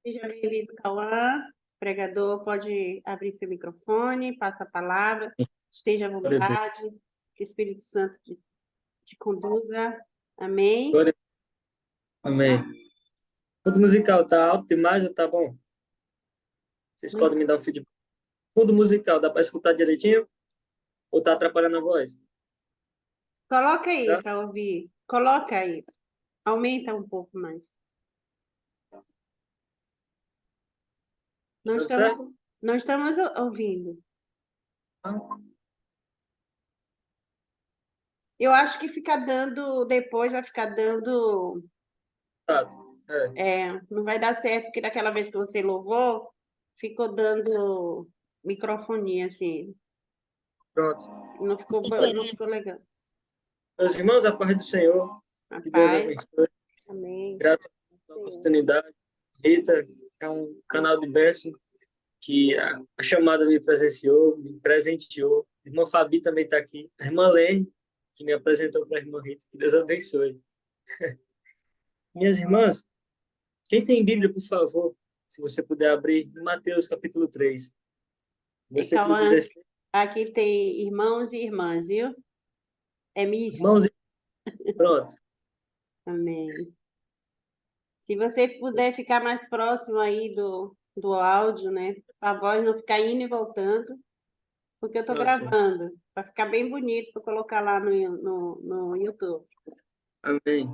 Seja bem-vindo, Cauã. O pregador pode abrir seu microfone, passa a palavra, esteja à vontade, que o Espírito Santo te conduza. Amém? Glória. Amém. Fundo musical tá alto demais ou tá bom? Vocês podem me dar um feedback. Fundo musical, dá para escutar direitinho? Ou tá atrapalhando a voz? Coloca aí Tá? para ouvir. Coloca aí. Aumenta um pouco mais. Não Tudo certo? estamos, não estamos ouvindo. Eu acho que fica dando, depois vai ficar dando. Tá. É. Não vai dar certo, porque daquela vez que você louvou, ficou dando microfonia, assim. Pronto. Não ficou legal. Meus irmãos, a paz do Senhor. A Que Deus paz. abençoe. Amém. Grato pela oportunidade. Rita é um canal de bênção que a chamada me presenciou, me presenteou. A irmã Fabi também está aqui. A irmã Lene, que me apresentou para a irmã Rita. Que Deus abençoe. Minhas irmãs, quem tem Bíblia, por favor, se você puder abrir, em Mateus capítulo 3, versículo Cauã, 16. aqui tem irmãos e irmãs, viu? É misto. Irmãos, pronto. Amém. Se você puder ficar mais próximo aí do áudio, né? A voz não ficar indo e voltando, porque eu estou Pronto. gravando, para ficar bem bonito para colocar lá no YouTube. Amém.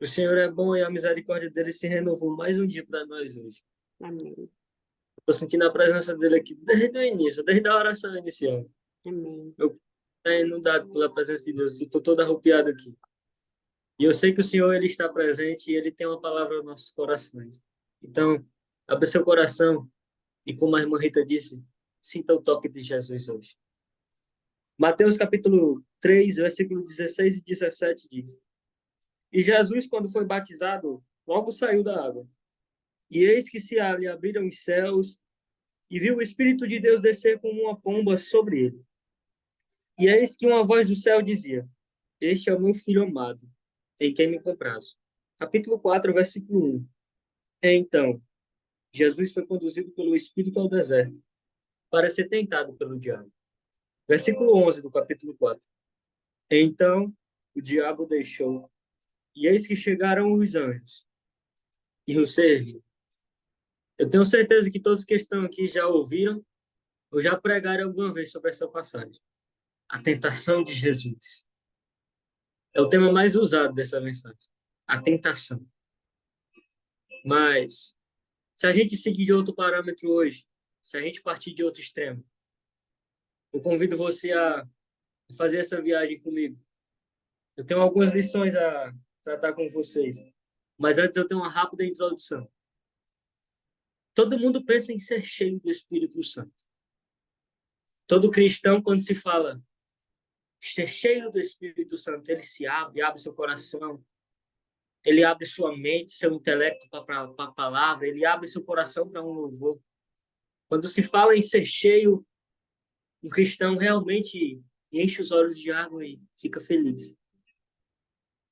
O Senhor é bom e a misericórdia dele se renovou mais um dia para nós hoje. Amém. Estou sentindo a presença dele aqui desde o início, desde a oração inicial. Amém. Eu estou inundado pela presença de Deus. Estou todo arrupiado aqui. E eu sei que o Senhor ele está presente e ele tem uma palavra nos nossos corações. Então, abre seu coração e, como a irmã Rita disse, sinta o toque de Jesus hoje. Mateus capítulo 3, versículo 16 e 17 diz: E Jesus, quando foi batizado, logo saiu da água. E eis que se abriram os céus, e viu o Espírito de Deus descer como uma pomba sobre ele. E eis que uma voz do céu dizia: Este é o meu filho amado, em quem me comprazo. Capítulo 4, versículo 1. Então, Jesus foi conduzido pelo Espírito ao deserto, para ser tentado pelo diabo. Versículo 11 do capítulo 4. Então, o diabo deixou, e eis que chegaram os anjos, e o serviram. Eu tenho certeza que todos que estão aqui já ouviram ou já pregaram alguma vez sobre essa passagem. A tentação de Jesus. É o tema mais usado dessa mensagem. A tentação. Mas, se a gente seguir de outro parâmetro hoje, se a gente partir de outro extremo, eu convido você a fazer essa viagem comigo. Eu tenho algumas lições a tratar com vocês. Mas antes eu tenho uma rápida introdução. Todo mundo pensa em ser cheio do Espírito Santo. Todo cristão, quando se fala ser cheio do Espírito Santo, ele se abre seu coração, ele abre sua mente, seu intelecto para a palavra, ele abre seu coração para um louvor. Quando se fala em ser cheio, um cristão realmente enche os olhos de água e fica feliz.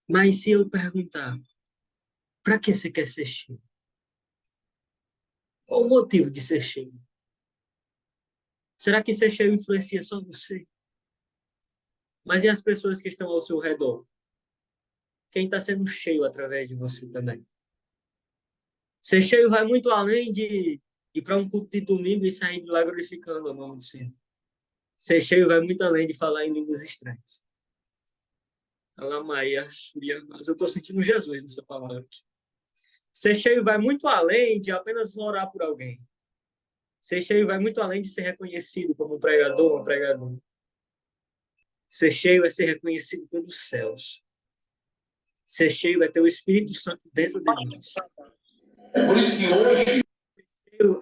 Mas se eu perguntar, para que você quer ser cheio? Qual o motivo de ser cheio? Será que ser cheio influencia só você? Mas e as pessoas que estão ao seu redor? Quem está sendo cheio através de você também? Ser cheio vai muito além de ir para um culto de domingo e sair de lá glorificando o nome do Senhor. Ser cheio vai muito além de falar em línguas estranhas. Mas eu estou sentindo Jesus nessa palavra aqui. Ser cheio vai muito além de apenas orar por alguém. Ser cheio vai muito além de ser reconhecido como um pregador ou um pregador. Ser cheio é ser reconhecido pelos céus. Ser cheio é ter o Espírito Santo dentro de nós. É por isso que hoje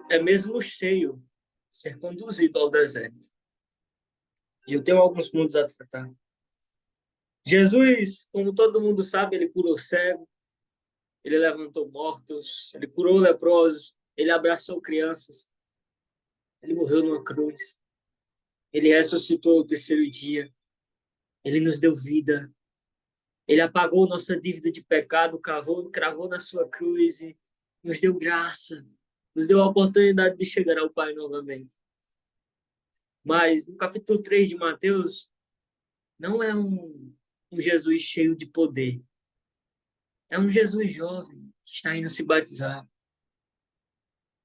É mesmo cheio ser conduzido ao deserto. E eu tenho alguns pontos a tratar. Jesus, como todo mundo sabe, ele curou cego, ele levantou mortos, ele curou leprosos, ele abraçou crianças, ele morreu numa cruz, ele ressuscitou no terceiro dia, ele nos deu vida, ele apagou nossa dívida de pecado, cravou na sua cruz e nos deu graça, nos deu a oportunidade de chegar ao Pai novamente. Mas no capítulo 3 de Mateus, não é um Jesus cheio de poder. É um Jesus jovem que está indo se batizar.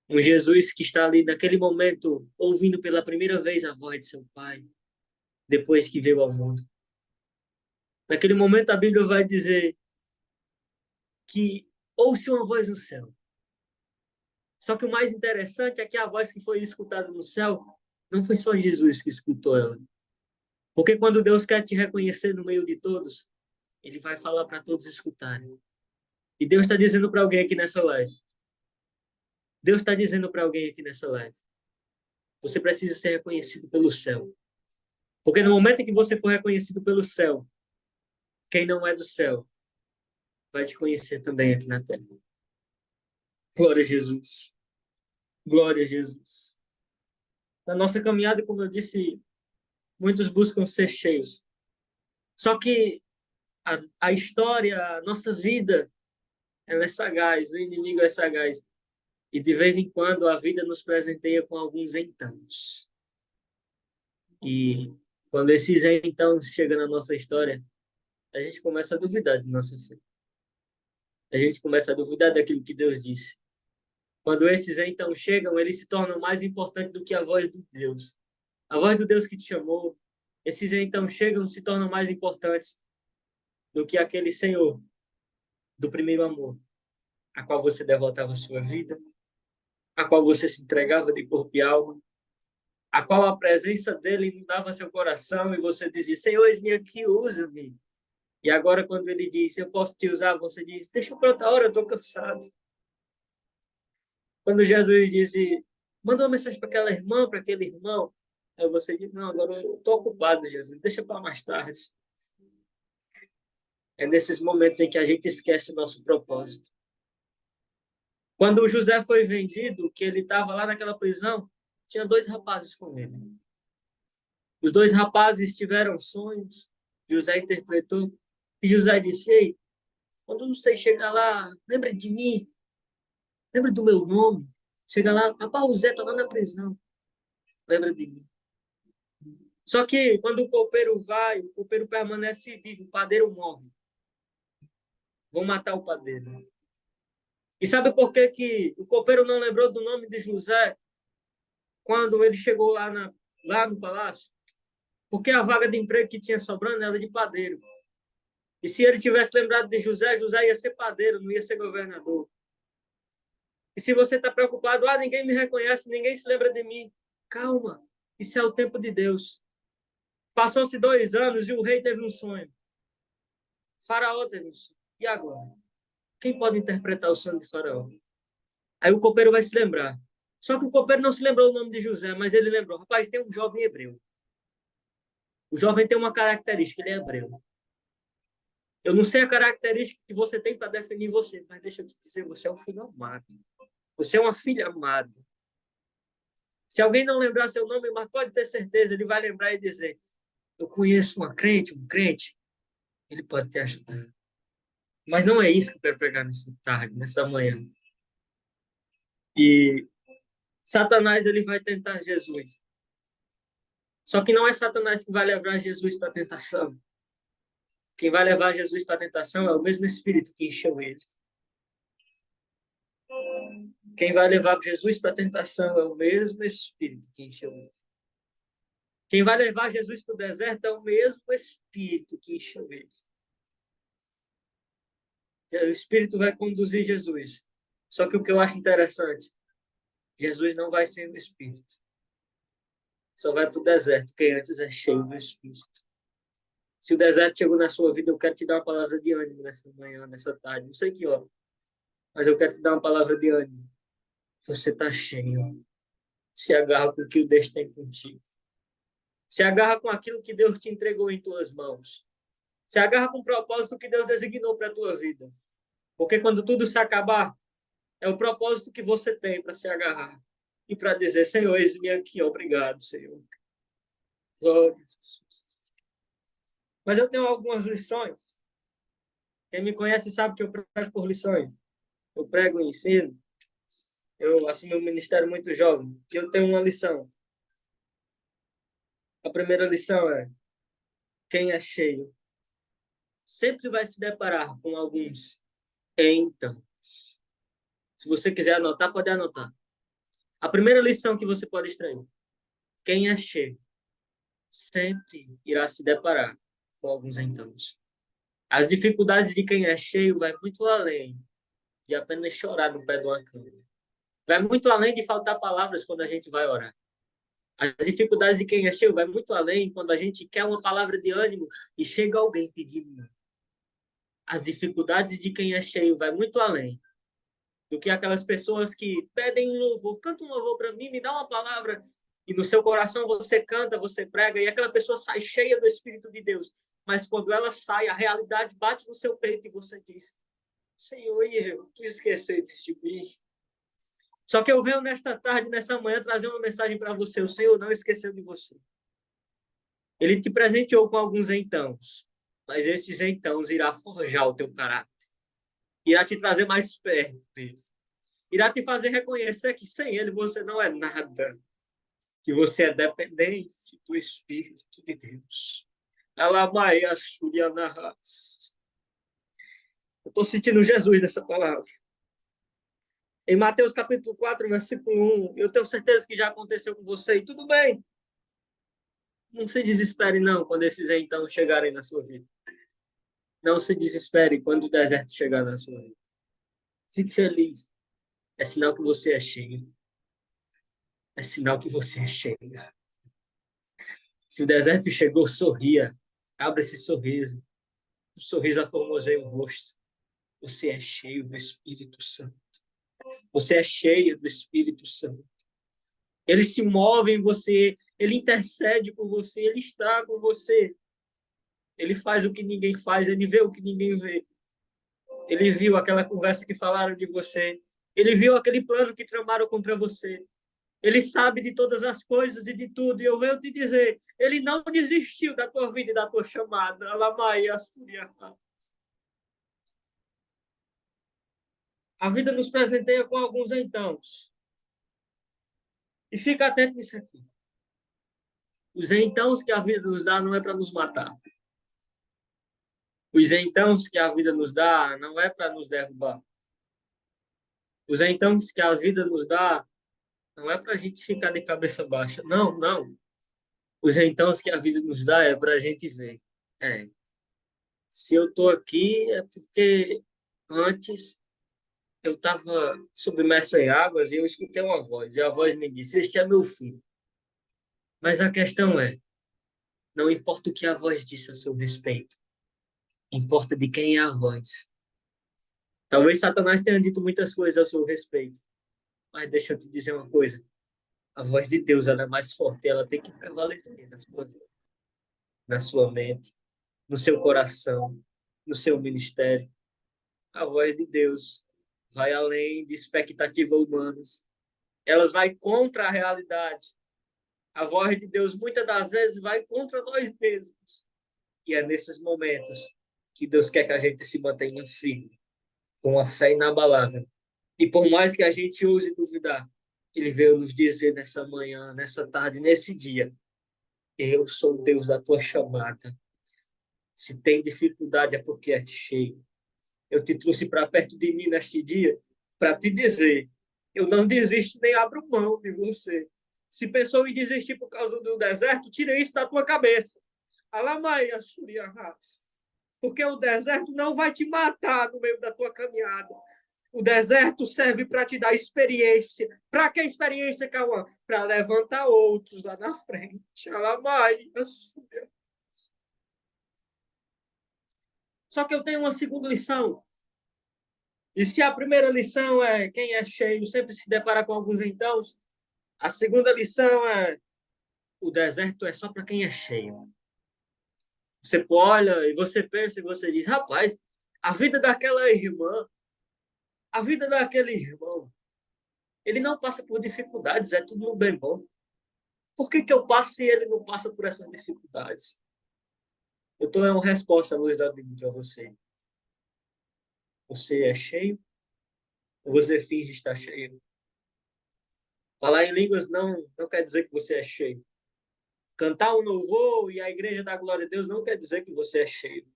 Um Jesus que está ali naquele momento ouvindo pela primeira vez a voz de seu Pai, depois que veio ao mundo. Naquele momento a Bíblia vai dizer que ouve uma voz no céu. Só que o mais interessante é que a voz que foi escutada no céu não foi só Jesus que escutou ela. Porque quando Deus quer te reconhecer no meio de todos, ele vai falar para todos escutarem. E Deus está dizendo para alguém aqui nessa live. Deus está dizendo para alguém aqui nessa live. Você precisa ser reconhecido pelo céu. Porque no momento em que você for reconhecido pelo céu, quem não é do céu vai te conhecer também aqui na terra. Glória a Jesus. Glória a Jesus. Na nossa caminhada, como eu disse, muitos buscam ser cheios. Só que a história, a nossa vida, ela é sagaz, o inimigo é sagaz. E de vez em quando a vida nos presenteia com alguns entãos. E quando esses entãos chegam na nossa história, a gente começa a duvidar de nossa fé. A gente começa a duvidar daquilo que Deus disse. Quando esses então chegam, eles se tornam mais importantes do que a voz de Deus. A voz do Deus que te chamou, esses então chegam, se tornam mais importantes do que aquele Senhor do primeiro amor, a qual você devotava a sua vida, a qual você se entregava de corpo e alma, a qual a presença dele inundava seu coração e você dizia, Senhor, eis-me aqui, usa-me. E agora, quando ele diz, eu posso te usar, você diz, deixa para outra hora, eu estou cansado. Quando Jesus disse, manda uma mensagem para aquela irmã, para aquele irmão, aí você diz, não, agora eu estou ocupado, Jesus, deixa para mais tarde. É nesses momentos em que a gente esquece o nosso propósito. Quando o José foi vendido, que ele estava lá naquela prisão, tinha 2 rapazes com ele. Os 2 rapazes tiveram sonhos, José interpretou, e José disse, ei, quando você chegar lá, lembre de mim, lembre do meu nome. Chega lá, rapaz, o Zé está lá na prisão, lembra de mim. Só que quando o copeiro vai, o copeiro permanece vivo, o padeiro morre. Vão matar o padeiro. E sabe por que, que o copeiro não lembrou do nome de José quando ele chegou lá no palácio? Porque a vaga de emprego que tinha sobrando era de padeiro. E se ele tivesse lembrado de José, José ia ser padeiro, não ia ser governador. E se você está preocupado, ninguém me reconhece, ninguém se lembra de mim. Calma, isso é o tempo de Deus. Passou-se 2 anos e o rei teve um sonho. Faraó teve um sonho. E agora? Quem pode interpretar o sonho de Faraó? Aí o copeiro vai se lembrar. Só que o copeiro não se lembrou o nome de José, mas ele lembrou. Rapaz, tem um jovem hebreu. O jovem tem uma característica, ele é hebreu. Eu não sei a característica que você tem para definir você, mas deixa eu te dizer, você é um filho amado. Você é uma filha amada. Se alguém não lembrar seu nome, mas pode ter certeza, ele vai lembrar e dizer, eu conheço um crente, ele pode te ajudar. Mas não é isso que eu quero pegar nessa tarde, nessa manhã. E Satanás, ele vai tentar Jesus. Só que não é Satanás que vai levar Jesus para a tentação. Quem vai levar Jesus para a tentação é o mesmo Espírito que encheu ele. Quem vai levar Jesus para a tentação é o mesmo Espírito que encheu ele. Quem vai levar Jesus para o deserto é o mesmo Espírito que encheu ele. O Espírito vai conduzir Jesus. Só que o que eu acho interessante, Jesus não vai sem o Espírito. Só vai para o deserto quem antes é cheio do Espírito. Se o deserto chegou na sua vida, eu quero te dar uma palavra de ânimo nessa manhã, nessa tarde. Não sei que hora, mas eu quero te dar uma palavra de ânimo. Você está cheio. Se agarra com o que Deus tem contigo. Se agarra com aquilo que Deus te entregou em tuas mãos. Se agarra com o propósito que Deus designou para a tua vida. Porque quando tudo se acabar, é o propósito que você tem para se agarrar. E para dizer, Senhor, eis-me aqui, obrigado, Senhor. Glória a Jesus. Mas eu tenho algumas lições. Quem me conhece sabe que eu prego por lições. Eu prego e ensino. Eu assumi um ministério muito jovem, e eu tenho uma lição. A primeira lição é: quem é cheio sempre vai se deparar com alguns então. Se você quiser anotar, pode anotar. A primeira lição que você pode extrair: quem é cheio sempre irá se deparar com alguns entãos. As dificuldades de quem é cheio vai muito além de apenas chorar no pé de uma cama. Vai muito além de faltar palavras quando a gente vai orar. As dificuldades de quem é cheio vai muito além quando a gente quer uma palavra de ânimo e chega alguém pedindo. As dificuldades de quem é cheio vai muito além do que aquelas pessoas que pedem um louvor. Canta um louvor para mim, me dá uma palavra. E no seu coração você canta, você prega, e aquela pessoa sai cheia do Espírito de Deus. Mas quando ela sai, a realidade bate no seu peito e você diz: Senhor, e eu? Tu esqueceste de mim. Só que eu venho nesta tarde, nessa manhã, trazer uma mensagem para você. O Senhor não esqueceu de você. Ele te presenteou com alguns entãos, mas esses entãos irá forjar o teu caráter. Irá te trazer mais perto dele. Irá te fazer reconhecer que sem ele você não é nada. Que você é dependente do Espírito de Deus. Alamaia Shurianahas. Eu estou sentindo Jesus nessa palavra. Em Mateus capítulo 4, versículo 1, eu tenho certeza que já aconteceu com você, e tudo bem. Não se desespere, não, quando esses então chegarem na sua vida. Não se desespere quando o deserto chegar na sua vida. Fique feliz. É sinal que você é cheio. É sinal que você é cheio. Se o deserto chegou, sorria. Abra esse sorriso. O sorriso aformoseia o rosto. Você é cheio do Espírito Santo. Você é cheio do Espírito Santo. Ele se move em você, ele intercede por você, ele está com você. Ele faz o que ninguém faz, ele vê o que ninguém vê. Ele viu aquela conversa que falaram de você. Ele viu aquele plano que tramaram contra você. Ele sabe de todas as coisas e de tudo. E eu venho te dizer, ele não desistiu da tua vida e da tua chamada. A vida nos presenteia com alguns entãos. E fica atento nisso aqui. Os entãos que a vida nos dá não é para nos matar. Os entãos que a vida nos dá não é para nos derrubar. Os entãos que a vida nos dá não é para a gente ficar de cabeça baixa. Não, não. Os entãos que a vida nos dá é para a gente ver. Se eu estou aqui é porque antes eu estava submerso em águas e eu escutei uma voz. E a voz me disse: Este é meu filho. Mas a questão é, não importa o que a voz disse a seu respeito. Importa de quem é a voz. Talvez Satanás tenha dito muitas coisas ao seu respeito. Mas deixa eu te dizer uma coisa. A voz de Deus, ela é mais forte. Ela tem que prevalecer na sua vida, na sua mente, no seu coração, no seu ministério. A voz de Deus vai além de expectativas humanas. Elas vai contra a realidade. A voz de Deus, muitas das vezes, vai contra nós mesmos. E é nesses momentos que Deus quer que a gente se mantenha firme, com a fé inabalável. E por mais que a gente ouse duvidar, Ele veio nos dizer nessa manhã, nessa tarde, nesse dia: eu sou o Deus da tua chamada. Se tem dificuldade é porque é cheio. Eu te trouxe para perto de mim neste dia para te dizer: eu não desisto nem abro mão de você. Se pensou em desistir por causa do deserto, tira isso da tua cabeça. Alamaia Suriahas. Porque o deserto não vai te matar no meio da tua caminhada. O deserto serve para te dar experiência. Para que experiência, Cauã? Para levantar outros lá na frente. Alamaia Suriahas. Só que eu tenho uma segunda lição. E se a primeira lição é quem é cheio sempre se depara com alguns entãos, a segunda lição é o deserto é só para quem é cheio. Você olha e você pensa e você diz: rapaz, a vida daquela irmã, a vida daquele irmão, ele não passa por dificuldades, é tudo no bem bom. Por que eu passo e ele não passa por essas dificuldades? Eu estou dando uma resposta, Luiz, da Bíblia para você. Você é cheio ou você finge estar cheio? Falar em línguas não quer dizer que você é cheio. Cantar um louvor e a igreja dá glória a Deus não quer dizer que você é cheio.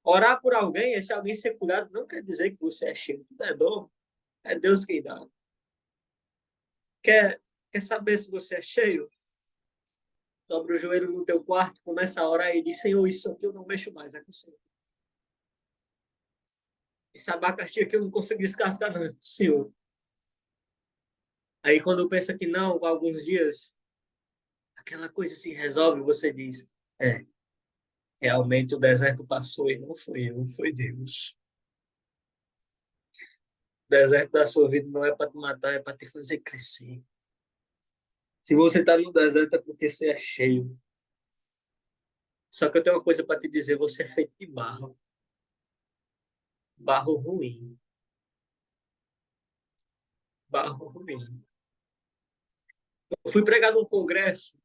Orar por alguém, esse alguém ser curado, não quer dizer que você é cheio. Tudo é dom. É Deus quem dá. Quer saber se você é cheio? Dobra o joelho no teu quarto, começa a orar e diz, Senhor, isso aqui eu não mexo mais, é com o Senhor. Esse abacaxi aqui eu não consigo descascar, não, é com o Senhor. Aí quando pensa que não, alguns dias, aquela coisa se resolve, você diz, realmente o deserto passou e não foi eu, foi Deus. O deserto da sua vida não é para te matar, é para te fazer crescer. Se você está no deserto é porque você é cheio. Só que eu tenho uma coisa para te dizer, você é feito de barro. Barro ruim. Barro ruim. Eu fui pregar num congresso,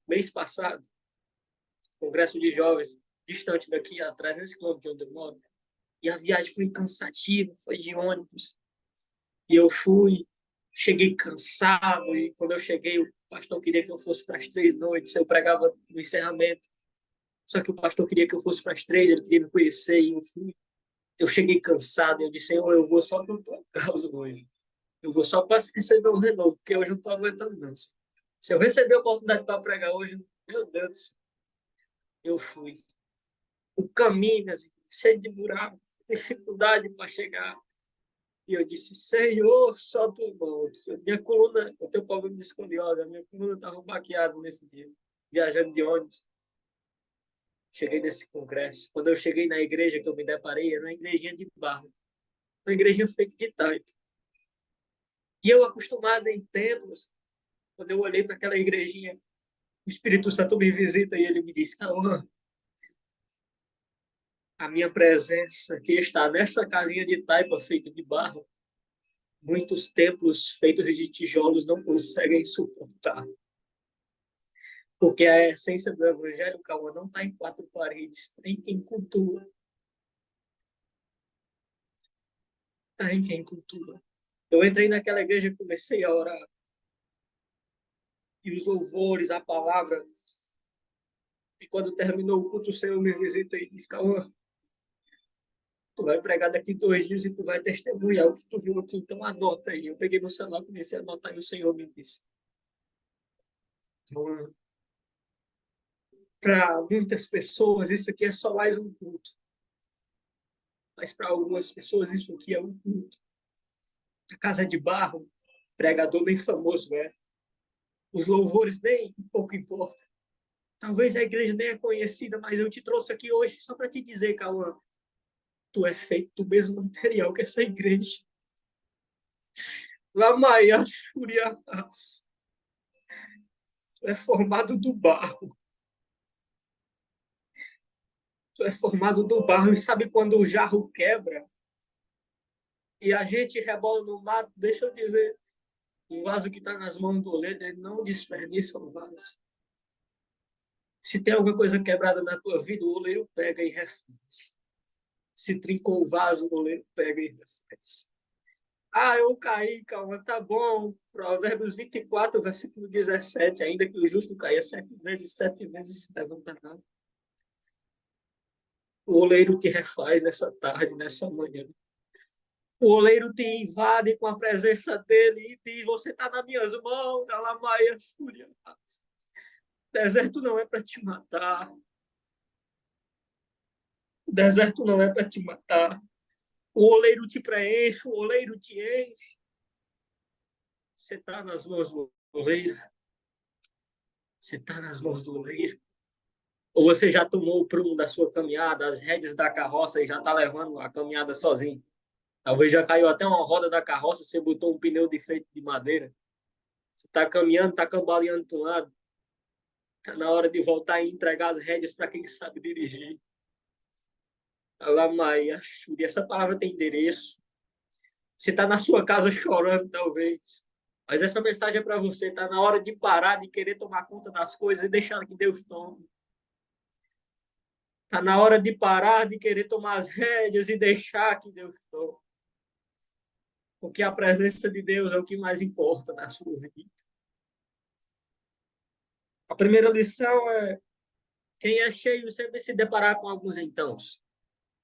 mês passado, congresso de jovens, distante daqui, a 300 quilômetros de onde eu moro. E a viagem foi cansativa, foi de ônibus. E eu cheguei cansado, e quando eu cheguei, o pastor queria que eu fosse para as 3 noites, eu pregava no encerramento. Só que o pastor queria que eu fosse para as 3, ele queria me conhecer, e eu fui. Eu cheguei cansado, eu disse, Senhor, eu vou só por tua causa hoje. Eu vou só para receber um renovo, porque hoje eu não estou aguentando, não. Se eu receber a oportunidade para pregar hoje, meu Deus do céu, eu fui. O caminho, assim, cheio de buraco, dificuldade para chegar. E eu disse, Senhor, só tua mão. Minha coluna, eu tenho problema de escoliose, a minha coluna estava baqueada nesse dia, viajando de ônibus. Cheguei nesse congresso. Quando eu cheguei na igreja que eu me deparei, era uma igrejinha de barro. Uma igrejinha feita de taipa. E eu, acostumado em templos, quando eu olhei para aquela igrejinha, o Espírito Santo me visita e ele me disse, Cauã, a minha presença que está nessa casinha de taipa feita de barro, muitos templos feitos de tijolos não conseguem suportar. Porque a essência do evangelho, Cauã, não está em quatro paredes, está em quem cultua. Está em quem cultua. Eu entrei naquela igreja e comecei a orar. E os louvores, a palavra. E quando terminou o culto, o Senhor me visita e diz, Cauã, tu vai pregar daqui 2 dias e tu vai testemunhar o que tu viu aqui, então anota aí. Eu peguei meu celular, comecei a anotar e o Senhor me disse, Cauã, para muitas pessoas isso aqui é só mais um culto. Mas para algumas pessoas isso aqui é um culto. A casa de barro, pregador bem famoso, é. Os louvores nem um pouco importa. Talvez a igreja nem é conhecida, mas eu te trouxe aqui hoje só para te dizer, Cauã, tu é feito do mesmo material que essa igreja. Lamaia, Shurianas. Tu é formado do barro. Tu é formado do barro. E sabe quando o jarro quebra? E a gente rebola no mato, deixa eu dizer, um vaso que está nas mãos do oleiro, ele não desperdiça o vaso. Se tem alguma coisa quebrada na tua vida, o oleiro pega e refaz. Se trincou o vaso, o oleiro pega e refaz. Ah, eu caí, calma, tá bom. Provérbios 24, versículo 17. Ainda que o justo caia 7 vezes, 7 vezes se levantará. O oleiro te refaz nessa tarde, nessa manhã. O oleiro te invade com a presença dele e diz, você está nas minhas mãos, Alamaia, Fúria. Deserto não é para te matar. O deserto não é para te matar. O oleiro te preenche, o oleiro te enche. Você está nas mãos do oleiro. Você está nas mãos do oleiro. Ou você já tomou o prumo da sua caminhada, as rédeas da carroça e já está levando a caminhada sozinho. Talvez já caiu até uma roda da carroça, você botou um pneu de feito de madeira. Você está caminhando, está cambaleando para um lado. Está na hora de voltar e entregar as rédeas para quem sabe dirigir. Alamaia, Shuri, essa palavra tem endereço. Você está na sua casa chorando, talvez. Mas essa mensagem é para você. Está na hora de parar de querer tomar conta das coisas e deixar que Deus tome. Está na hora de parar de querer tomar as rédeas e deixar que Deus tome. porque a presença de Deus é o que mais importa na sua vida. A primeira lição é: quem é cheio sempre se deparar com alguns entãos.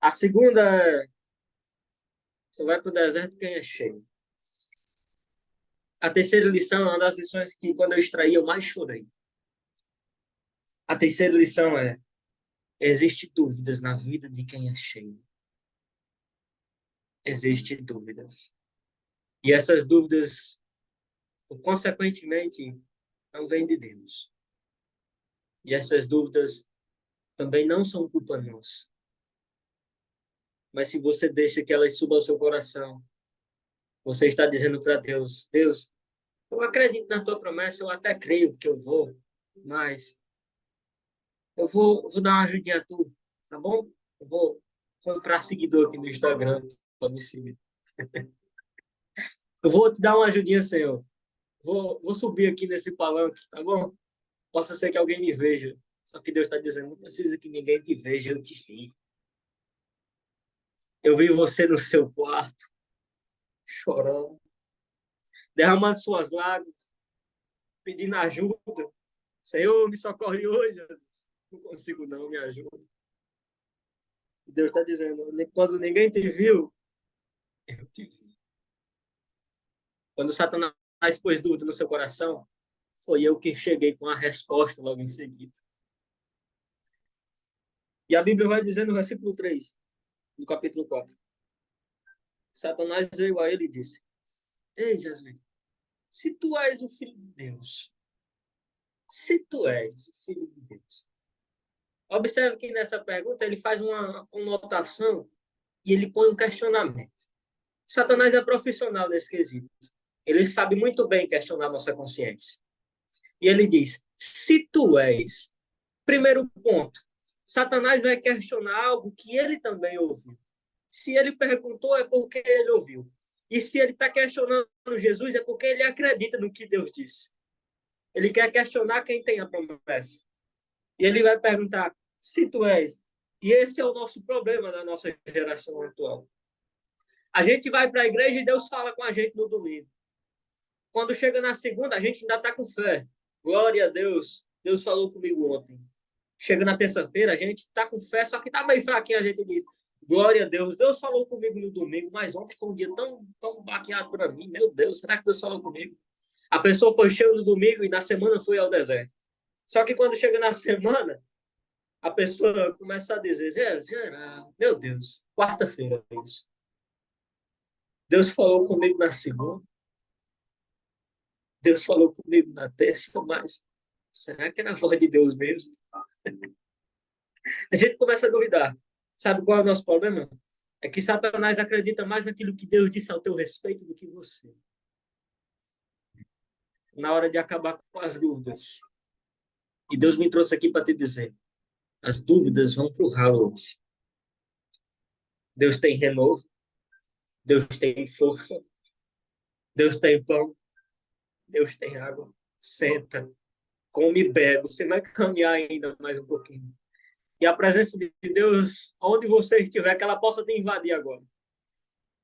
A segunda é: você vai para o deserto, quem é cheio. A terceira lição é uma das lições que, quando eu extraí, eu mais chorei. A terceira lição é: existem dúvidas na vida de quem é cheio. Existem dúvidas. E essas dúvidas, consequentemente, não vêm de Deus. E essas dúvidas também não são culpa nossa. Mas se você deixa que elas subam ao seu coração, você está dizendo para Deus: Deus, eu acredito na tua promessa, eu até creio que eu vou, mas eu vou dar uma ajudinha a tu, tá bom? Eu vou comprar seguidor aqui no Instagram para me seguir. Eu vou te dar uma ajudinha, Senhor. Vou subir aqui nesse palanque, tá bom? Possa ser que alguém me veja. Só que Deus está dizendo: não precisa que ninguém te veja, eu te vi. Eu vi você no seu quarto, chorando, derramando suas lágrimas, pedindo ajuda. Senhor, me socorre hoje, Jesus. Não consigo não, me ajuda. E Deus está dizendo: quando ninguém te viu, eu te vi. Quando Satanás pôs dúvida no seu coração, foi eu que cheguei com a resposta logo em seguida. E a Bíblia vai dizer no versículo 3, no capítulo 4. Satanás veio a ele e disse: Ei, Jesus, se tu és o Filho de Deus, se tu és o Filho de Deus. Observe que nessa pergunta ele faz uma conotação e ele põe um questionamento. Satanás é profissional nesse quesito. Ele sabe muito bem questionar nossa consciência. E ele diz: se tu és. Primeiro ponto, Satanás vai questionar algo que ele também ouviu. Se ele perguntou, é porque ele ouviu. E se ele está questionando Jesus, é porque ele acredita no que Deus disse. Ele quer questionar quem tem a promessa. E ele vai perguntar: se tu és. E esse é o nosso problema da nossa geração atual. A gente vai para a igreja e Deus fala com a gente no domingo. Quando chega na segunda, a gente ainda está com fé. Glória a Deus. Deus falou comigo ontem. Chega na terça-feira, a gente está com fé, só que está meio fraquinho. A gente diz: glória a Deus. Deus falou comigo no domingo, mas ontem foi um dia tão baqueado para mim. Meu Deus, será que Deus falou comigo? A pessoa foi cheia no domingo e na semana foi ao deserto. Só que quando chega na semana, a pessoa começa a dizer: meu Deus, quarta-feira é isso. Deus falou comigo na segunda. Deus falou comigo na terça, mas será que era a voz de Deus mesmo? A gente começa a duvidar. Sabe qual é o nosso problema? É que Satanás acredita mais naquilo que Deus disse ao teu respeito do que você. Na hora de acabar com as dúvidas. E Deus me trouxe aqui para te dizer: as dúvidas vão para o ralo hoje. Deus tem renovo. Deus tem força. Deus tem pão. Deus tem água. Senta, come e bebe. Você vai caminhar ainda mais um pouquinho. E a presença de Deus, onde você estiver, que ela possa te invadir agora.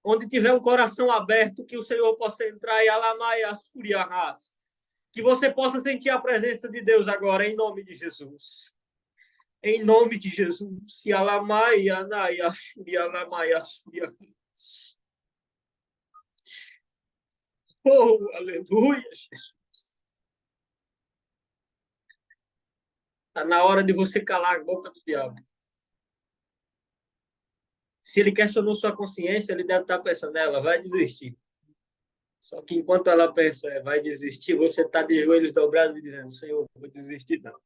Onde tiver um coração aberto, que o Senhor possa entrar e alamar e assuriar. Que você possa sentir a presença de Deus agora, em nome de Jesus. Em nome de Jesus. Se alamar e anai, assuriar, alamar e assuriar. Oh, aleluia, Jesus. Está na hora de você calar a boca do diabo. Se ele questionou sua consciência, ele deve estar pensando: ela vai desistir. Só que enquanto ela pensa, vai desistir, você está de joelhos dobrados e dizendo: Senhor, não vou desistir não.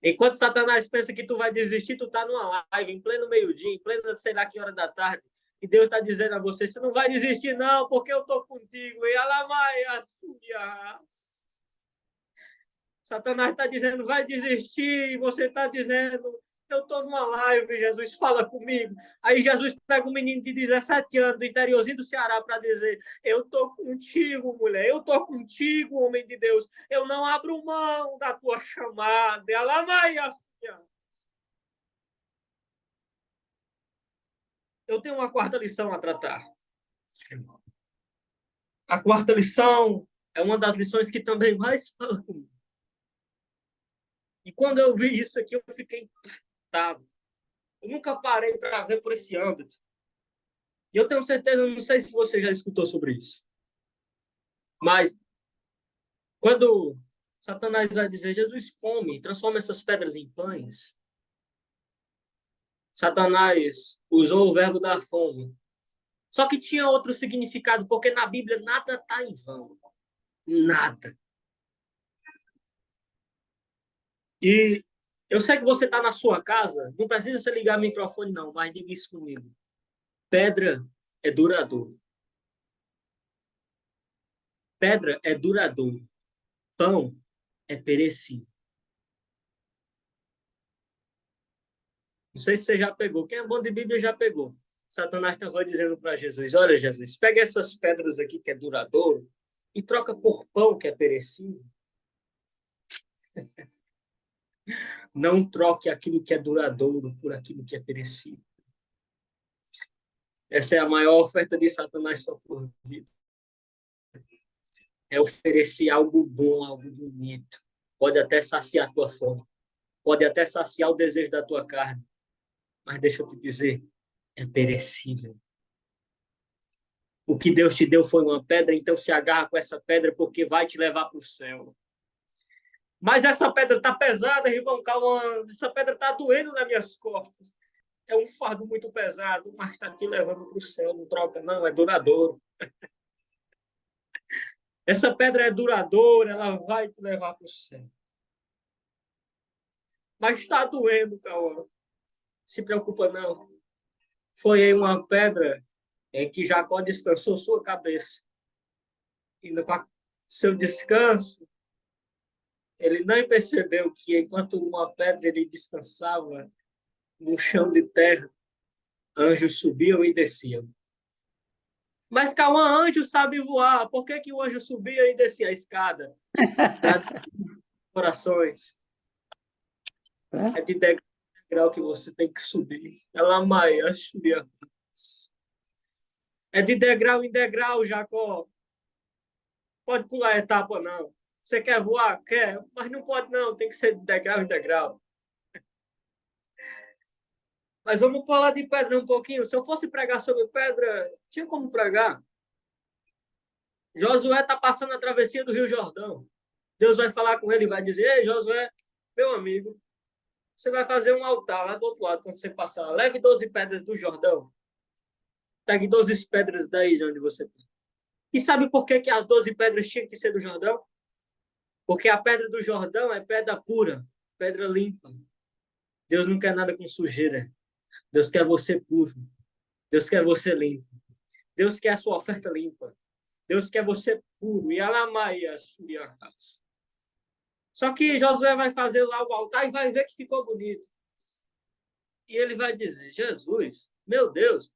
Enquanto Satanás pensa que tu vai desistir, tu está numa live, em pleno meio-dia, em plena sei lá que hora da tarde, e Deus está dizendo a você: você não vai desistir não, porque eu estou contigo. E ela vai assobiar. Satanás está dizendo: vai desistir, e você está dizendo: eu estou numa live, Jesus, fala comigo. Aí Jesus pega um menino de 17 anos, do interiorzinho do Ceará, para dizer: eu estou contigo, mulher, eu estou contigo, homem de Deus. Eu não abro mão da tua chamada. Eu tenho uma quarta lição a tratar. A quarta lição é uma das lições que também mais fala comigo. E quando eu vi isso aqui, eu fiquei impactado. Eu nunca parei para ver por esse âmbito. E eu tenho certeza, não sei se você já escutou sobre isso, mas quando Satanás vai dizer, Jesus come, transforma essas pedras em pães, Satanás usou o verbo dar fome. Só que tinha outro significado, porque na Bíblia nada está em vão. Nada. E eu sei que você está na sua casa, não precisa você ligar o microfone, não, mas diga isso comigo. Pedra é duradouro. Pedra é duradouro. Pão é perecível. Não sei se você já pegou. Quem é bom de Bíblia já pegou. Satanás estava dizendo para Jesus, olha, Jesus, pega essas pedras aqui que é duradouro e troca por pão que é perecível. Não troque aquilo que é duradouro por aquilo que é perecível. Essa é a maior oferta de Satanás para a tua vida. É oferecer algo bom, algo bonito. Pode até saciar a tua fome. Pode até saciar o desejo da tua carne. Mas deixa eu te dizer, é perecível. O que Deus te deu foi uma pedra, então se agarra com essa pedra porque vai te levar para o céu. Mas essa pedra está pesada, irmão, calma. Essa pedra está doendo nas minhas costas. É um fardo muito pesado, mas está te levando para o céu. Não troca, não, é duradouro. Essa pedra é duradoura, ela vai te levar para o céu. Mas está doendo, Cauã. Se preocupa, não. Foi em uma pedra em que Jacó descansou sua cabeça. E no seu descanso, ele nem percebeu que enquanto uma pedra ele descansava no chão de terra, anjos subiam e desciam. Mas Cauã, anjo sabe voar. Por que o anjo subia e descia a escada? Para corações. É de degrau que você tem que subir. Ela maia, subia. É de degrau em degrau, Jacó. Pode pular etapa, não. Você quer voar? Quer. Mas não pode, não. Tem que ser de degrau em degrau. Mas vamos falar de pedra um pouquinho. Se eu fosse pregar sobre pedra, tinha como pregar. Josué está passando a travessia do Rio Jordão. Deus vai falar com ele e vai dizer, ei, Josué, meu amigo, você vai fazer um altar lá do outro lado quando você passar. Leve 12 pedras do Jordão. Pegue 12 pedras daí de onde você está. E sabe por que as 12 pedras tinham que ser do Jordão? Porque a pedra do Jordão é pedra pura, pedra limpa. Deus não quer nada com sujeira. Deus quer você puro. Deus quer você limpo. Deus quer a sua oferta limpa. Deus quer você puro. E alamaia suriacas. Só que Josué vai fazer lá o altar e vai ver que ficou bonito. E ele vai dizer, Jesus, meu Deus,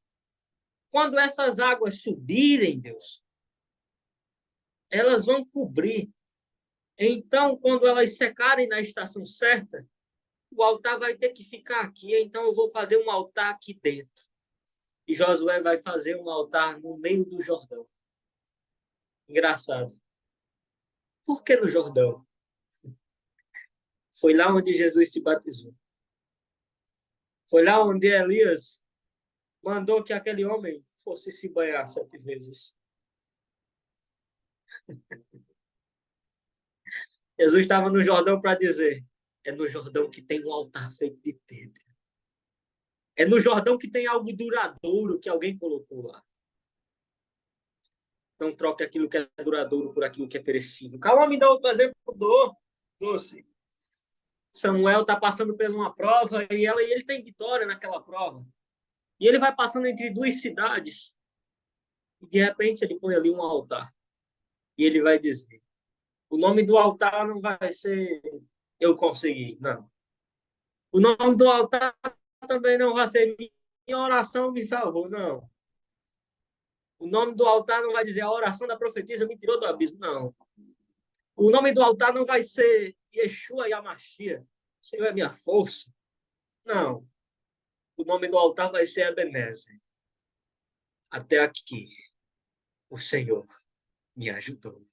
quando essas águas subirem, Deus, elas vão cobrir. Então, quando elas secarem na estação certa, o altar vai ter que ficar aqui. Então, eu vou fazer um altar aqui dentro. E Josué vai fazer um altar no meio do Jordão. Engraçado. Por que no Jordão? Foi lá onde Jesus se batizou. Foi lá onde Elias mandou que aquele homem fosse se banhar 7 vezes. Jesus estava no Jordão para dizer, é no Jordão que tem um altar feito de pedra. É no Jordão que tem algo duradouro que alguém colocou lá. Não troque aquilo que é duradouro por aquilo que é perecível. Calma, me dá outro exemplo doce. Samuel está passando por uma prova e ele tem vitória naquela prova. E ele vai passando entre 2 cidades. E de repente ele põe ali um altar. E ele vai dizer, o nome do altar não vai ser eu consegui, não. O nome do altar também não vai ser minha oração me salvou, não. O nome do altar não vai dizer a oração da profetisa me tirou do abismo, não. O nome do altar não vai ser Yeshua Yamashia, Senhor é minha força. Não. O nome do altar vai ser Ebenezer. Até aqui. o Senhor me ajudou.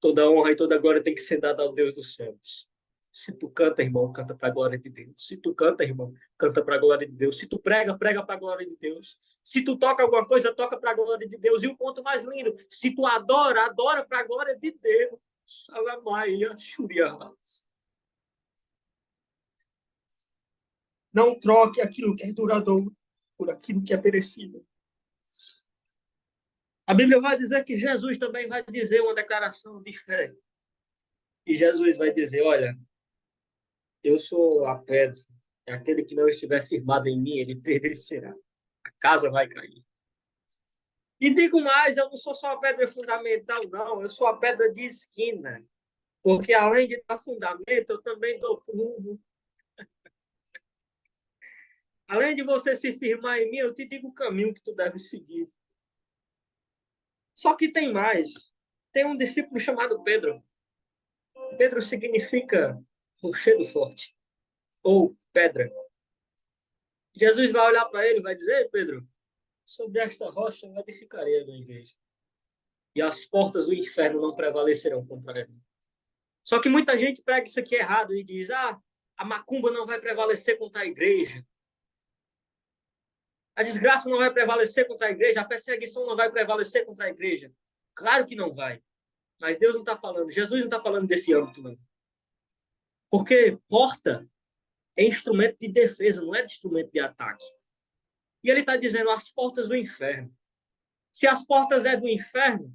Toda honra e toda glória tem que ser dada ao Deus dos céus. Se tu canta, irmão, canta para a glória de Deus. Se tu canta, irmão, canta para a glória de Deus. Se tu prega, prega para a glória de Deus. Se tu toca alguma coisa, toca para a glória de Deus. E o ponto mais lindo, se tu adora, adora para a glória de Deus. Alamaia, Shuriahas. Não troque aquilo que é duradouro por aquilo que é perecível. A Bíblia vai dizer que Jesus também vai dizer uma declaração de fé. E Jesus vai dizer, olha, eu sou a pedra. Aquele que não estiver firmado em mim, ele perecerá. A casa vai cair. E digo mais, eu não sou só a pedra fundamental, não. Eu sou a pedra de esquina. Porque além de dar fundamento, eu também dou prumo. Além de você se firmar em mim, eu te digo o caminho que tu deve seguir. Só que tem mais. Tem um discípulo chamado Pedro. Pedro significa rochedo forte. Ou pedra. Jesus vai olhar para ele e vai dizer, Pedro, sobre esta rocha eu edificarei a minha igreja. E as portas do inferno não prevalecerão contra ela. Só que muita gente prega isso aqui errado e diz, a macumba não vai prevalecer contra a igreja. A desgraça não vai prevalecer contra a igreja, a perseguição não vai prevalecer contra a igreja. Claro que não vai. Mas Deus não está falando, Jesus não está falando desse âmbito, não. Porque porta é instrumento de defesa, não é de instrumento de ataque. E ele está dizendo as portas do inferno. Se as portas é do inferno,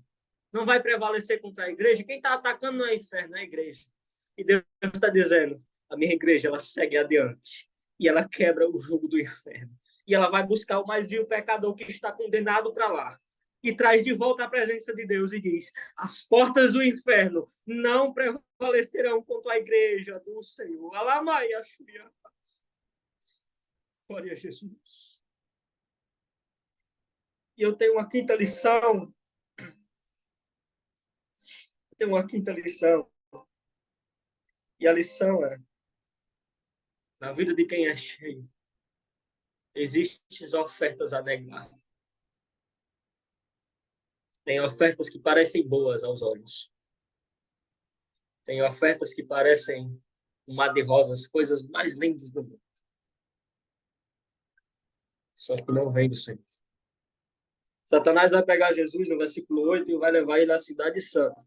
não vai prevalecer contra a igreja. Quem está atacando não é o inferno, é a igreja. E Deus está dizendo, a minha igreja, ela segue adiante. E ela quebra o jugo do inferno. E ela vai buscar o mais vil pecador que está condenado para lá. E traz de volta a presença de Deus e diz, as portas do inferno não prevalecerão contra a igreja do Senhor. Alamaia, Xuria. Glória a Jesus. E eu tenho uma quinta lição. E a lição é, na vida de quem é cheio, existem ofertas a negar. Tem ofertas que parecem boas aos olhos. Tem ofertas que parecem um mar de rosas, coisas mais lindas do mundo. Só que não vem do Senhor. Satanás vai pegar Jesus no versículo 8 e vai levar ele à cidade santa.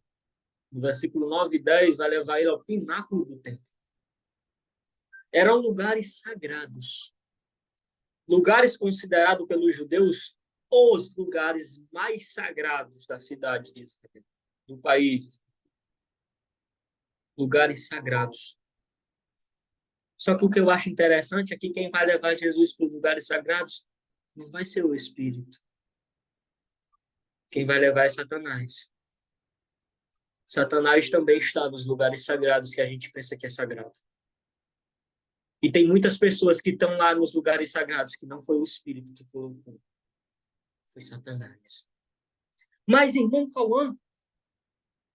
No versículo 9 e 10 vai levar ele ao pináculo do templo. Eram lugares sagrados. Lugares considerados pelos judeus os lugares mais sagrados da cidade de Israel, do país. Lugares sagrados. Só que o que eu acho interessante é que quem vai levar Jesus para os lugares sagrados não vai ser o Espírito. Quem vai levar é Satanás. Satanás também está nos lugares sagrados que a gente pensa que é sagrado. E tem muitas pessoas que estão lá nos lugares sagrados que não foi o Espírito que colocou. Foi Satanás. Mas, irmão Cauã,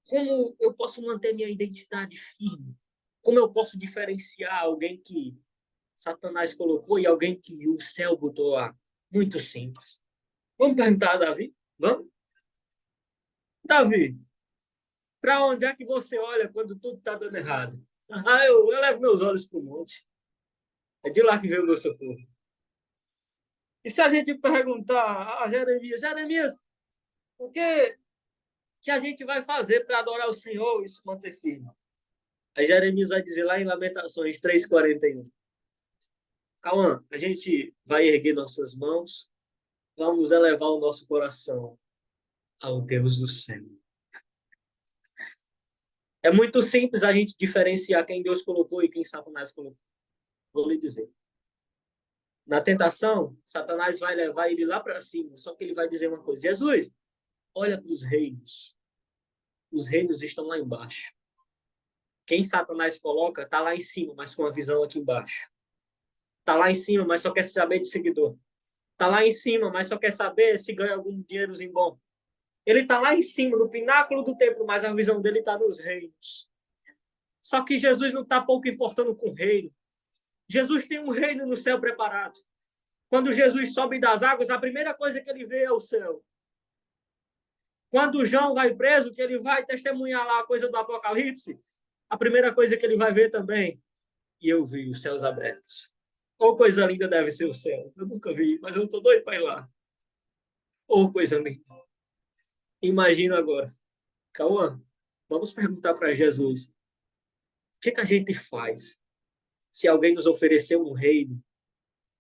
como eu posso manter minha identidade firme? Como eu posso diferenciar alguém que Satanás colocou e alguém que o céu botou lá? Muito simples. Vamos perguntar a Davi? Vamos? Davi, para onde é que você olha quando tudo está dando errado? Eu levo meus olhos para o monte. É de lá que vem o meu socorro. E se a gente perguntar a Jeremias, o que a gente vai fazer para adorar o Senhor e se manter firme? Aí Jeremias vai dizer lá em Lamentações 3:41. Cauã, a gente vai erguer nossas mãos, vamos elevar o nosso coração ao Deus do céu. É muito simples a gente diferenciar quem Deus colocou e quem Satanás colocou. Vou lhe dizer. Na tentação, Satanás vai levar ele lá para cima, só que ele vai dizer uma coisa. Jesus, olha para os reinos. Os reinos estão lá embaixo. Quem Satanás coloca está lá em cima, mas com a visão aqui embaixo. Está lá em cima, mas só quer saber de seguidor. Está lá em cima, mas só quer saber se ganha algum dinheirozinho bom. Ele está lá em cima, no pináculo do templo, mas a visão dele está nos reinos. Só que Jesus não está pouco importando com o reino. Jesus tem um reino no céu preparado. Quando Jesus sobe das águas, a primeira coisa que ele vê é o céu. Quando João vai preso, que ele vai testemunhar lá a coisa do Apocalipse, a primeira coisa que ele vai ver também, e eu vi os céus abertos. Ou coisa linda deve ser o céu. Eu nunca vi, mas eu estou doido para ir lá. Ou coisa linda. Imagina agora. Cauã, vamos perguntar para Jesus. O que a gente faz se alguém nos oferecer um reino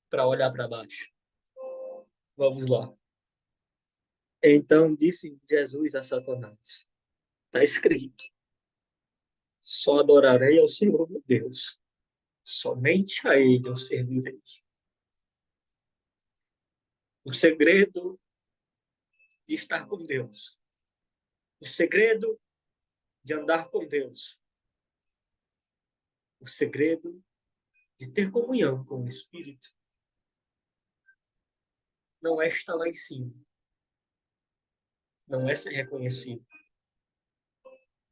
para olhar para baixo? Vamos lá. Então disse Jesus a Satanás. Está escrito. Só adorarei ao Senhor meu Deus. Somente a Ele eu servirei. O segredo de estar com Deus. O segredo de andar com Deus. O segredo de ter comunhão com o Espírito. Não é estar lá em cima. Não é ser reconhecido.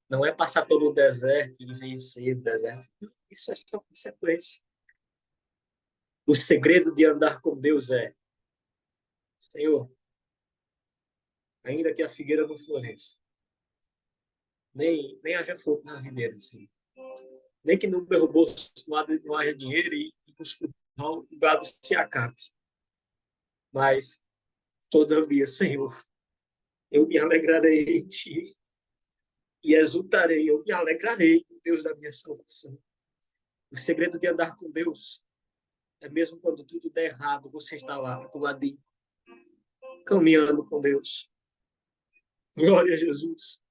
Não é passar pelo deserto e vencer o deserto. Isso é só consequência. O segredo de andar com Deus é: Senhor, ainda que a figueira não floresça, nem haja fruto na videira, Senhor. Nem que no meu bolso não haja dinheiro e o gado se acabe. Mas, todavia, Senhor, eu me alegrarei em Ti e exultarei, eu me alegrarei, Deus da minha salvação. O segredo de andar com Deus é mesmo quando tudo der errado, você está lá do ladinho, caminhando com Deus. Glória a Jesus.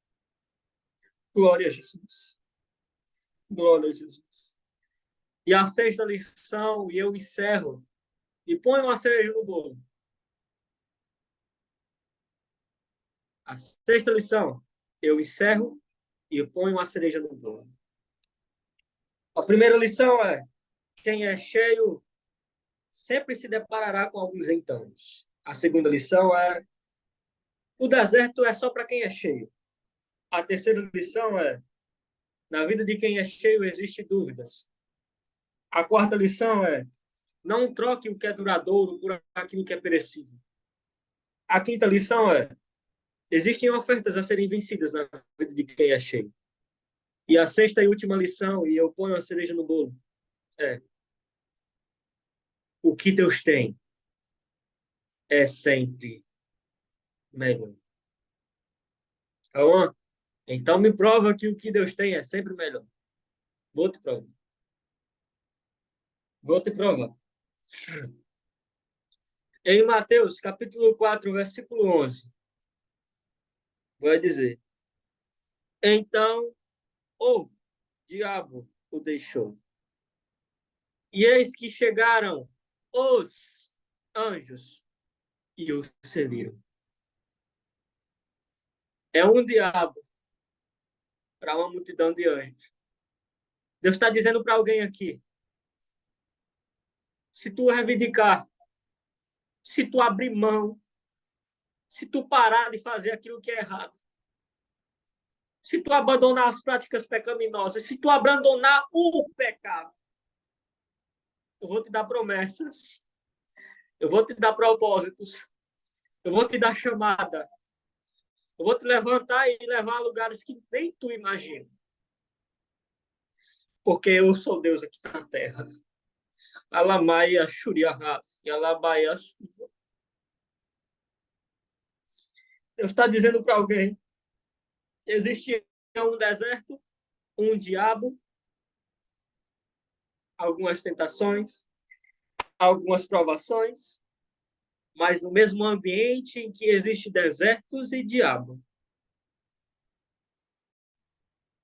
Glória a Jesus. Glória a Jesus. E a sexta lição, e eu encerro, e ponho uma cereja no bolo. A sexta lição, eu encerro e ponho uma cereja no bolo. A primeira lição é: quem é cheio sempre se deparará com alguns entanos. A segunda lição é: o deserto é só para quem é cheio. A terceira lição é: na vida de quem é cheio existem dúvidas. A quarta lição é: não troque o que é duradouro por aquilo que é perecível. A quinta lição é: existem ofertas a serem vencidas na vida de quem é cheio. E a sexta e última lição, e eu ponho a cereja no bolo, é: o que Deus tem é sempre melhor. Então me prova que o que Deus tem é sempre melhor. Vou te provar. Vou te provar. Em Mateus, capítulo 4, versículo 11, vai dizer: então o diabo o deixou. E eis que chegaram os anjos e o serviram. É um diabo para uma multidão de anjos. Deus está dizendo para alguém aqui: se tu reivindicar, se tu abrir mão, se tu parar de fazer aquilo que é errado, se tu abandonar as práticas pecaminosas, se tu abandonar o pecado, eu vou te dar promessas, eu vou te dar propósitos, eu vou te dar chamada, eu vou te levantar e levar a lugares que nem tu imagina. Porque eu sou Deus aqui na terra. Alamaia Shuriahas, e Alamaia Shuriahas. Deus está dizendo para alguém: existe um deserto, um diabo, algumas tentações, algumas provações, mas no mesmo ambiente em que existe desertos e diabo,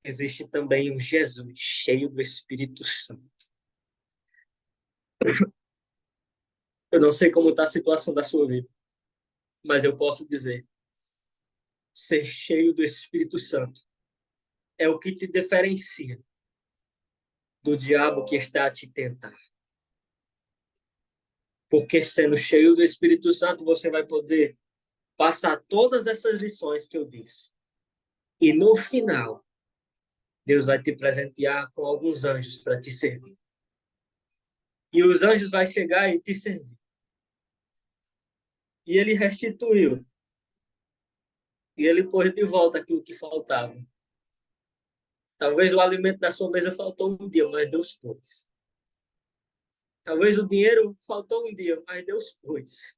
existe também um Jesus cheio do Espírito Santo. Eu não sei como está a situação da sua vida, mas eu posso dizer: ser cheio do Espírito Santo é o que te diferencia do diabo que está a te tentar. Porque sendo cheio do Espírito Santo, você vai poder passar todas essas lições que eu disse. E no final, Deus vai te presentear com alguns anjos para te servir. E os anjos vão chegar e te servir. E ele restituiu. E ele pôs de volta aquilo que faltava. Talvez o alimento da sua mesa faltou um dia, mas Deus pôs. Talvez o dinheiro faltou um dia, mas Deus pôs.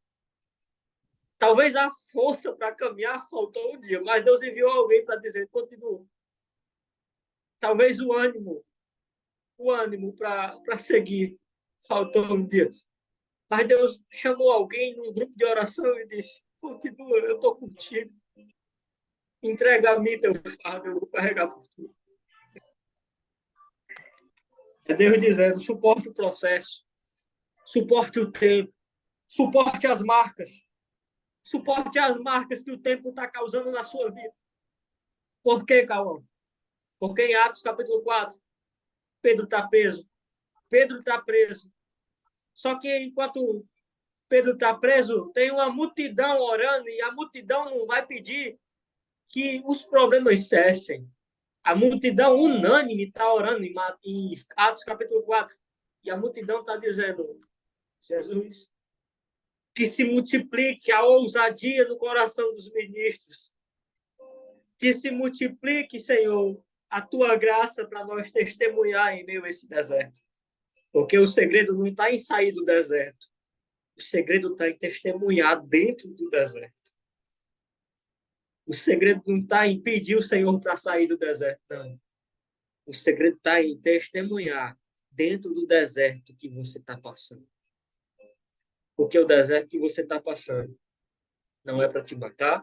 Talvez a força para caminhar faltou um dia, mas Deus enviou alguém para dizer, continua. Talvez o ânimo para seguir faltou um dia. Mas Deus chamou alguém num grupo de oração e disse, continua, eu estou contigo. Entrega a mim teu fardo, eu vou carregar por tu. É Deus dizendo, suporte o processo, suporte o tempo, suporte as marcas que o tempo está causando na sua vida. Por quê, Cauã? Porque em Atos capítulo 4, Pedro está preso. Pedro está preso. Só que enquanto Pedro está preso, tem uma multidão orando e a multidão não vai pedir que os problemas cessem. A multidão unânime está orando em Atos capítulo 4. E a multidão está dizendo, Jesus, que se multiplique a ousadia no coração dos ministros. Que se multiplique, Senhor, a tua graça para nós testemunhar em meio a esse deserto. Porque o segredo não está em sair do deserto. O segredo está em testemunhar dentro do deserto. O segredo não está em pedir o Senhor para sair do deserto, não. O segredo está em testemunhar dentro do deserto que você está passando. Porque o deserto que você está passando não é para te matar,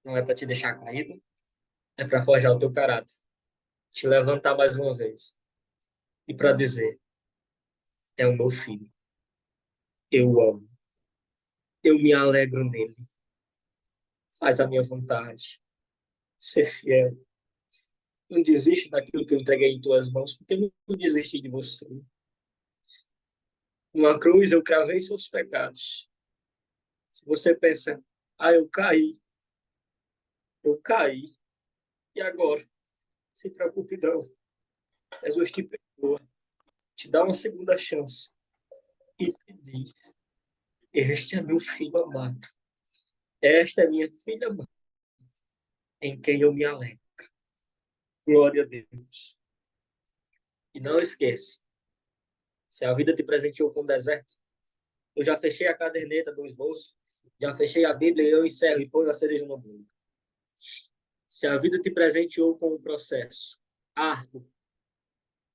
não é para te deixar caído, é para forjar o teu caráter, te levantar mais uma vez e para dizer, é o meu filho, eu o amo, eu me alegro nele, faz a minha vontade, ser fiel. Não desiste daquilo que eu entreguei em tuas mãos, porque eu não desisti de você. Numa cruz eu cravei seus pecados. Se você pensa, eu caí, e agora? Se preocupe não. Jesus te perdoa, te dá uma segunda chance e te diz, este é meu filho amado, esta é minha filha amada, em quem eu me alegro. Glória a Deus. E não esqueça, se a vida te presenteou com deserto, eu já fechei a caderneta do esboço, já fechei a Bíblia e eu encerro e ponho a cereja no bolo. Se a vida te presenteou com um processo árduo,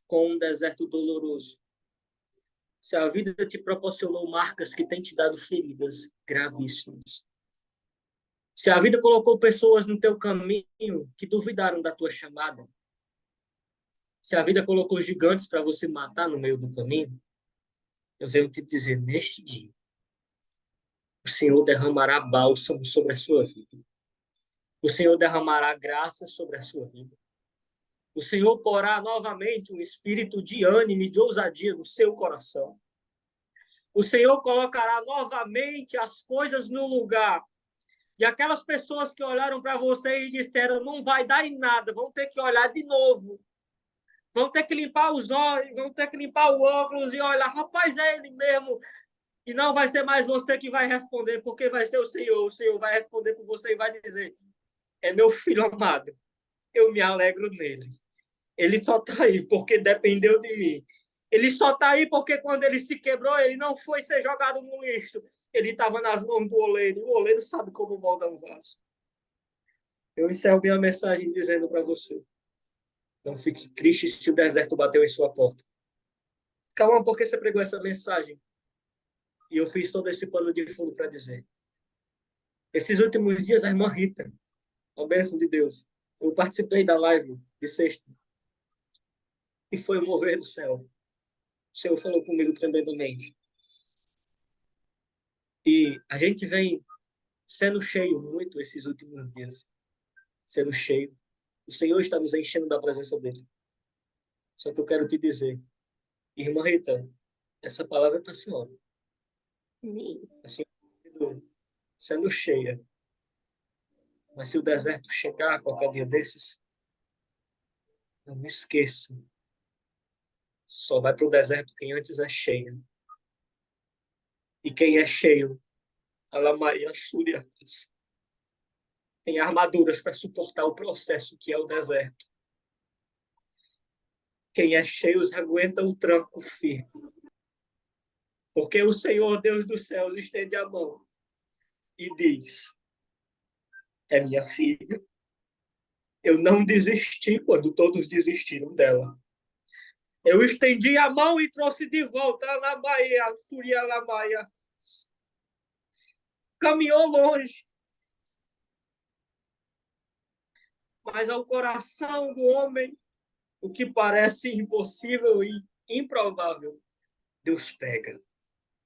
com um deserto doloroso, se a vida te proporcionou marcas que têm te dado feridas gravíssimas, se a vida colocou pessoas no teu caminho que duvidaram da tua chamada, se a vida colocou gigantes para você matar no meio do caminho, eu venho te dizer, neste dia, o Senhor derramará bálsamo sobre a sua vida. O Senhor derramará graça sobre a sua vida. O Senhor porá novamente um espírito de ânimo e de ousadia no seu coração. O Senhor colocará novamente as coisas no lugar. E aquelas pessoas que olharam para você e disseram, não vai dar em nada, vão ter que olhar de novo. Vão ter que limpar os olhos, vão ter que limpar o óculos e olhar, rapaz, é ele mesmo. E não vai ser mais você que vai responder, porque vai ser o Senhor. O Senhor vai responder por você e vai dizer, é meu filho amado, eu me alegro nele. Ele só está aí porque dependeu de mim. Ele só está aí porque quando ele se quebrou, ele não foi ser jogado no lixo. Ele estava nas mãos do oleiro. E o oleiro sabe como molda um vaso. Eu encerro minha mensagem dizendo para você, não fique triste se o deserto bateu em sua porta. Calma, por que você pregou essa mensagem? E eu fiz todo esse pano de fundo para dizer. Esses últimos dias, a irmã Rita, a bênção de Deus, eu participei da live de sexta. E foi o mover do céu. O Senhor falou comigo tremendamente. E a gente vem sendo cheio muito esses últimos dias. Sendo cheio. O Senhor está nos enchendo da presença dele. Só que eu quero te dizer, irmã Rita, essa palavra é para a senhora. A senhora sendo cheia. Mas se o deserto chegar qualquer dia desses, não me esqueça. Só vai para o deserto quem antes é cheio. E quem é cheio Alamaia, Súria, tem armaduras para suportar o processo que é o deserto. Quem é cheio aguenta o tranco firme. Porque o Senhor, Deus dos céus, estende a mão e diz: é minha filha. Eu não desisti quando todos desistiram dela. Eu estendi a mão e trouxe de volta a Lamaia, Súria Lamaia. Caminhou longe. Mas ao coração do homem, o que parece impossível e improvável, Deus pega,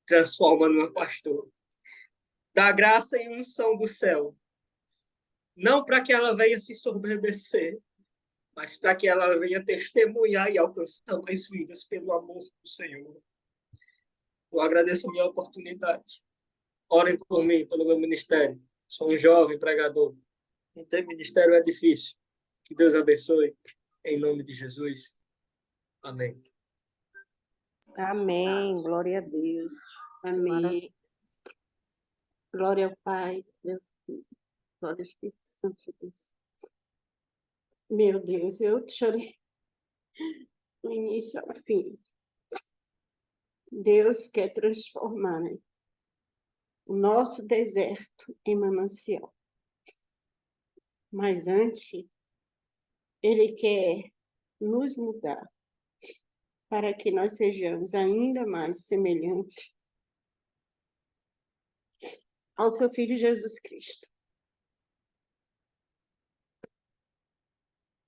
transforma numa pastora, dá graça e unção do céu, não para que ela venha se soberbecer, mas para que ela venha testemunhar e alcançar mais vidas pelo amor do Senhor. Eu agradeço a minha oportunidade. Orem por mim, pelo meu ministério. Sou um jovem pregador. Não ter ministério é difícil. Que Deus abençoe. Em nome de Jesus. Amém. Amém. Glória a Deus. Amém. Glória ao Pai, Deus, glória ao Espírito Santo de Deus. Meu Deus, eu chorei do início ao fim. Deus quer transformar, né, o nosso deserto em manancial. Mas antes, Ele quer nos mudar para que nós sejamos ainda mais semelhantes ao seu Filho Jesus Cristo.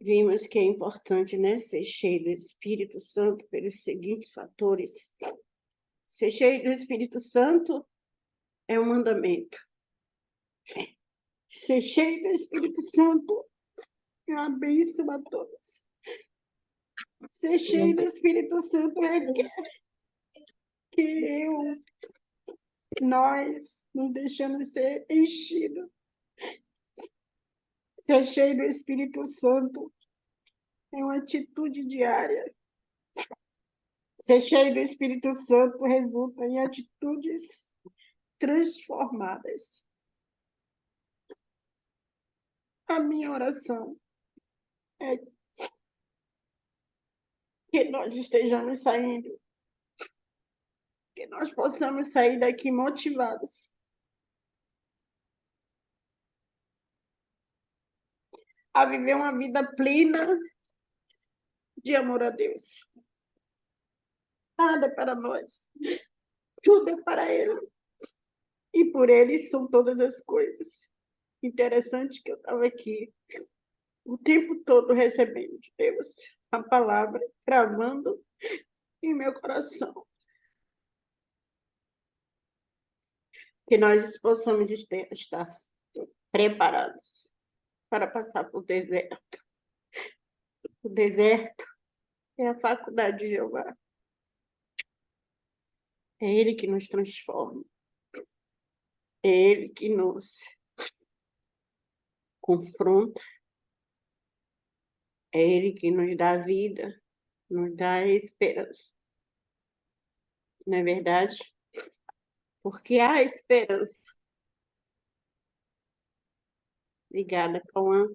Vimos que é importante, né, ser cheio do Espírito Santo pelos seguintes fatores. Ser cheio do Espírito Santo é um mandamento. Ser cheio do Espírito Santo é uma bênção a todos. Ser cheio do Espírito Santo requer que nós não deixamos ser enchidos. Ser cheio do Espírito Santo é uma atitude diária. Ser cheio do Espírito Santo resulta em atitudes transformadas. A minha oração é que nós estejamos saindo, que nós possamos sair daqui motivados a viver uma vida plena de amor a Deus. Nada é para nós, tudo é para Ele. E por Ele são todas as coisas. Interessante que eu estava aqui o tempo todo recebendo de Deus a palavra, gravando em meu coração. Que nós possamos estar preparados para passar por deserto. O deserto é a faculdade de Jeová. É Ele que nos transforma. É Ele que nos confronta. É Ele que nos dá vida, nos dá esperança. Não é verdade? Porque há esperança. Obrigada, Cauã.